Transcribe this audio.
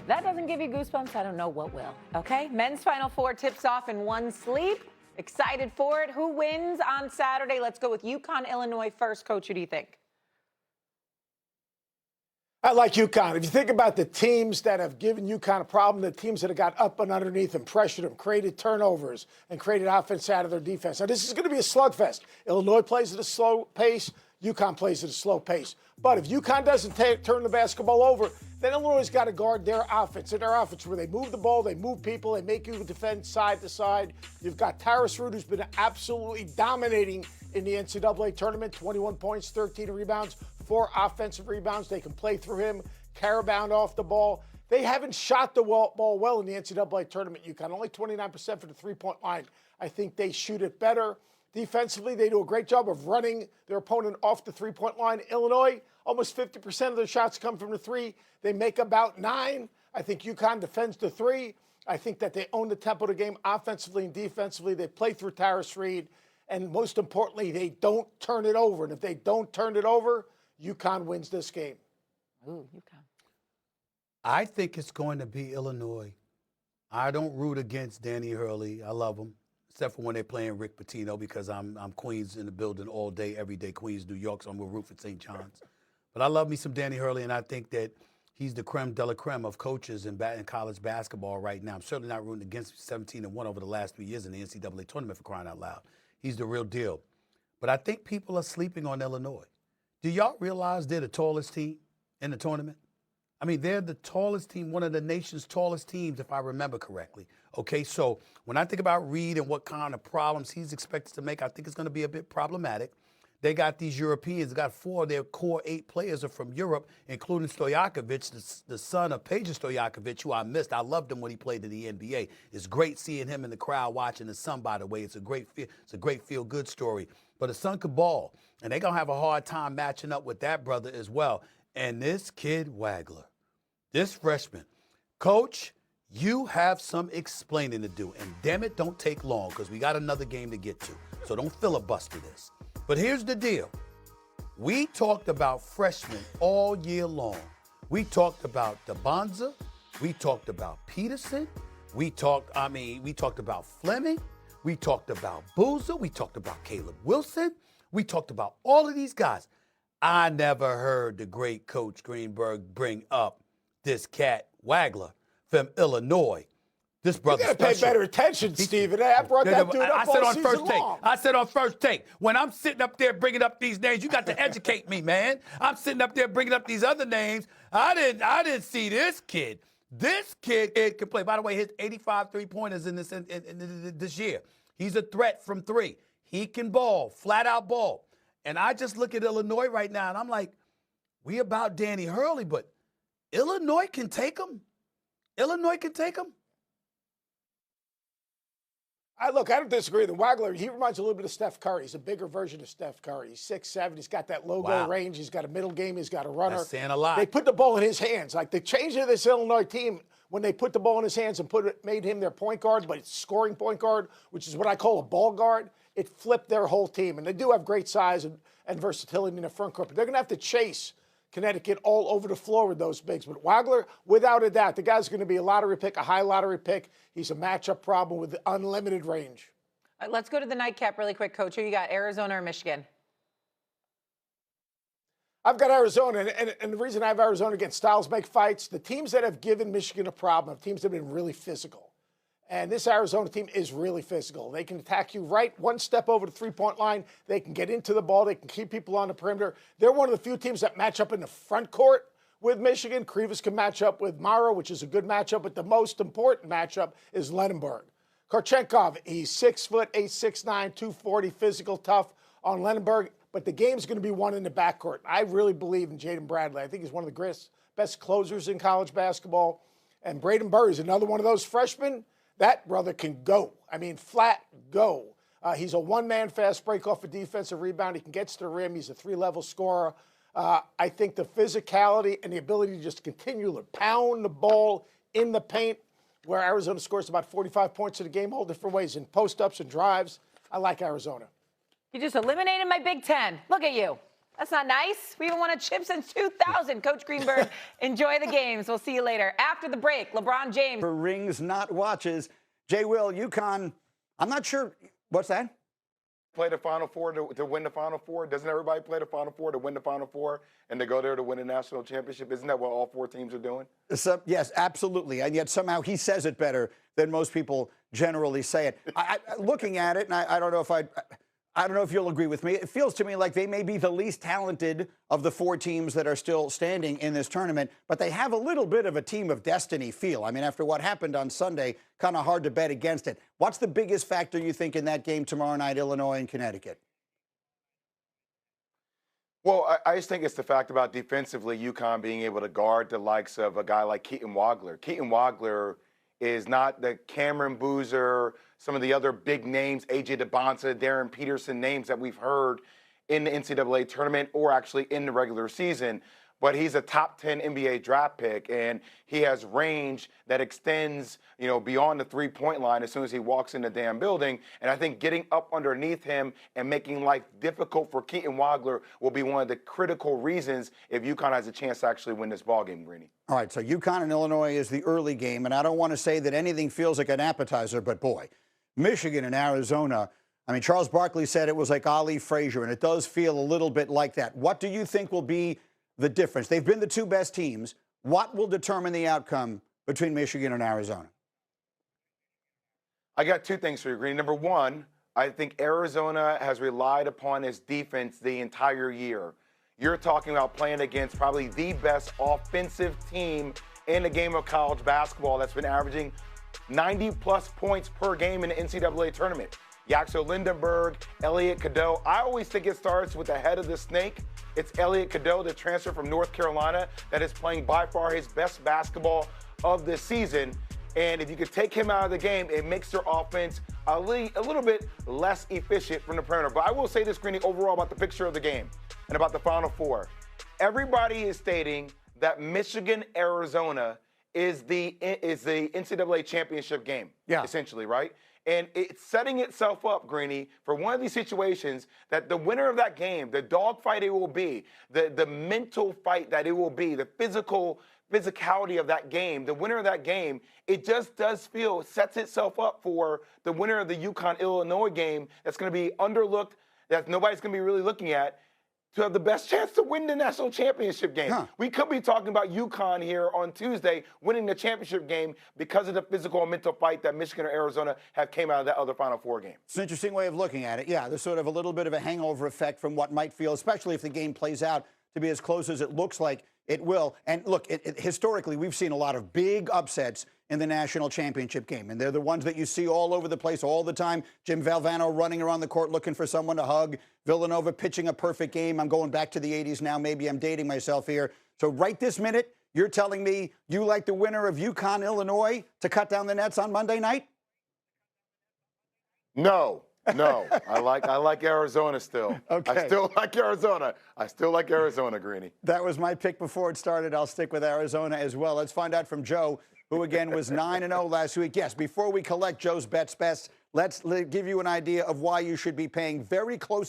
If that doesn't give you goosebumps, I don't know what will. Okay, men's Final Four tips off in one sleep. Excited for it. Who wins on Saturday? Let's go with UConn, Illinois first. Coach, who do you think? I like UConn. If you think about the teams that have given UConn a problem, the teams that have got up and underneath and pressured them, created turnovers, and created offense out of their defense. Now, this is going to be a slugfest. Illinois plays at a slow pace. UConn plays at a slow pace. But if UConn doesn't turn the basketball over, then Illinois got to guard their offense. And their offense, where they move the ball, they move people, they make you defend side to side. You've got Tyrus Root, who's been absolutely dominating in the NCAA tournament. 21 points, 13 rebounds, 4 offensive rebounds. They can play through him, carry-bound off the ball. They haven't shot the ball well in the NCAA tournament, UConn. Only 29% for the three-point line. I think they shoot it better. Defensively, they do a great job of running their opponent off the three-point line. Illinois, almost 50% of their shots come from the three. They make about 9. I think UConn defends the 3. I think that they own the tempo of the game offensively and defensively. They play through Tyrus Reed. And most importantly, they don't turn it over. And if they don't turn it over, UConn wins this game. Ooh, UConn. I think it's going to be Illinois. I don't root against Danny Hurley. I love him, except for when they're playing Rick Pitino, because I'm Queens in the building all day, every day, Queens, New York, so I'm going to root for St. John's. But I love me some Danny Hurley, and I think that he's the creme de la creme of coaches in college basketball right now. I'm certainly not rooting against 17-1 over the last 3 years in the NCAA tournament, for crying out loud. He's the real deal. But I think people are sleeping on Illinois. Do y'all realize they're the tallest team in the tournament? I mean, they're the tallest team, one of the nation's tallest teams, if I remember correctly. Okay, so when I think about Reed and what kind of problems he's expected to make, I think it's going to be a bit problematic. They got these Europeans. They got 4 of their core 8 players are from Europe, including Stojakovic, the son of Peja Stojakovic, who I missed. I loved him when he played in the NBA. It's great seeing him in the crowd watching his son, by the way. It's a great feel-good story. But his son could ball, and they're going to have a hard time matching up with that brother as well. And this kid, Wagler, this freshman, Coach, you have some explaining to do. And damn it, don't take long, because we got another game to get to. So don't filibuster this. But here's the deal. We talked about freshmen all year long. We talked about DeBonza. We talked about Peterson. We talked about Fleming. We talked about Boozer. We talked about Caleb Wilson. We talked about all of these guys. I never heard the great Coach Greenberg bring up this cat Wagler from Illinois. This brother's special. You got to pay better attention, Stephen. I brought that dude up all season long. I said on first take, when I'm sitting up there bringing up these names, you got to educate me, man. I'm sitting up there bringing up these other names. I didn't see this kid. This kid can play. By the way, his 85 three-pointers in this year. He's a threat from 3. He can ball, flat-out ball. And I just look at Illinois right now, and I'm like, we about Danny Hurley, but Illinois can take him. Illinois can take him. I don't disagree with Wagler. He reminds a little bit of Steph Curry. He's a bigger version of Steph Curry. He's 6'7". He's got that logo range. He's got a middle game. He's got a runner. That's saying a lot. They put the ball in his hands. Like the change of this Illinois team, when they put the ball in his hands and made him their point guard, but it's scoring point guard, which is what I call a ball guard, it flipped their whole team. And they do have great size and versatility in the front court. But they're going to have to chase Connecticut all over the floor with those bigs. But Wagler, without a doubt, the guy's going to be a lottery pick, a high lottery pick. He's a matchup problem with unlimited range. Let's go to the nightcap really quick, Coach. Who you got, Arizona or Michigan? I've got Arizona, and the reason I have Arizona against styles make fights, the teams that have given Michigan a problem are teams that have been really physical. And this Arizona team is really physical. They can attack you right one step over the three-point line. They can get into the ball. They can keep people on the perimeter. They're one of the few teams that match up in the front court with Michigan. Krivas can match up with Mara, which is a good matchup, but the most important matchup is Lenenberg. Korchenkov, he's 6 foot, 8', 6'9", 240, physical, tough on Lenenberg, but the game's going to be won in the backcourt. I really believe in Jaden Bradley. I think he's one of the best closers in college basketball. And Braden Burr is another one of those freshmen. That brother can go. I mean, flat go. He's a one-man fast break off a defensive rebound. He can get to the rim. He's a 3-level scorer. I think the physicality and the ability to just continue to pound the ball in the paint, where Arizona scores about 45 points in a game, all different ways, in post-ups and drives. I like Arizona. You just eliminated my Big Ten. Look at you. That's not nice. We haven't won a chip since 2000. Coach Greenberg, enjoy the games. We'll see you later. After the break, LeBron James. For rings, not watches. Jay Will, UConn, I'm not sure. What's that? Play the Final Four to win the Final Four? Doesn't everybody play the Final Four to win the Final Four and to go there to win a national championship? Isn't that what all four teams are doing? So, yes, absolutely. And yet somehow he says it better than most people generally say it. Looking at it, and I don't know if I don't know if you'll agree with me. It feels to me like they may be the least talented of the four teams that are still standing in this tournament, but they have a little bit of a team of destiny feel. I mean, after what happened on Sunday, kind of hard to bet against it. What's the biggest factor you think in that game tomorrow night, Illinois and Connecticut? Well, I just think it's the fact about defensively, UConn being able to guard the likes of a guy like Keaton Wagler. Keaton Wagler is not the Cameron Boozer, some of the other big names, A.J. DeBonta, Darren Peterson, names that we've heard in the NCAA tournament or actually in the regular season. But he's a top 10 NBA draft pick, and he has range that extends, beyond the three-point line as soon as he walks in the damn building. And I think getting up underneath him and making life difficult for Keaton Wagler will be one of the critical reasons if UConn has a chance to actually win this ballgame, Greeny. All right, so UConn and Illinois is the early game, and I don't want to say that anything feels like an appetizer, but boy, Michigan and Arizona, I mean, Charles Barkley said it was like Ali Frazier, and it does feel a little bit like that. What do you think will be the difference? They've been the two best teams. What will determine the outcome between Michigan and Arizona? I got two things for you, Greeny. Number one, I think Arizona has relied upon its defense the entire year. You're talking about playing against probably the best offensive team in the game of college basketball that's been averaging 90-plus points per game in the NCAA tournament. Yaxo Lindenberg, Elliot Cadeau. I always think it starts with the head of the snake. It's Elliot Cadeau, the transfer from North Carolina, that is playing by far his best basketball of this season. And if you could take him out of the game, it makes their offense a little bit less efficient from the perimeter. But I will say this, Greeny, overall about the picture of the game and about the Final Four. Everybody is stating that Michigan-Arizona is the NCAA championship game, essentially, right? And it's setting itself up, Greeny, for one of these situations that the winner of that game, the dogfight it will be, the mental fight that it will be, the physicality of that game, the winner of that game, it just does sets itself up for the winner of the UConn-Illinois game that's going to be underlooked, that nobody's going to be really looking at, to have the best chance to win the national championship game. We could be talking about UConn here on Tuesday winning the championship game because of the physical and mental fight that Michigan or Arizona have came out of that other Final Four game. It's an interesting way of looking at it. Yeah, there's sort of a little bit of a hangover effect from what might feel, especially if the game plays out to be as close as it looks like it will. And look, historically, we've seen a lot of big upsets in the national championship game. And they're the ones that you see all over the place all the time. Jim Valvano running around the court looking for someone to hug. Villanova pitching a perfect game. I'm going back to the 80s now. Maybe I'm dating myself here. So right this minute, you're telling me you like the winner of UConn, Illinois to cut down the nets on Monday night? No. I like Arizona still. Okay. I still like Arizona. I still like Arizona, Greeny. That was my pick before it started. I'll stick with Arizona as well. Let's find out from Joe, who again was 9-0 last week. Yes, before we collect Joe's bets best, let's give you an idea of why you should be paying very close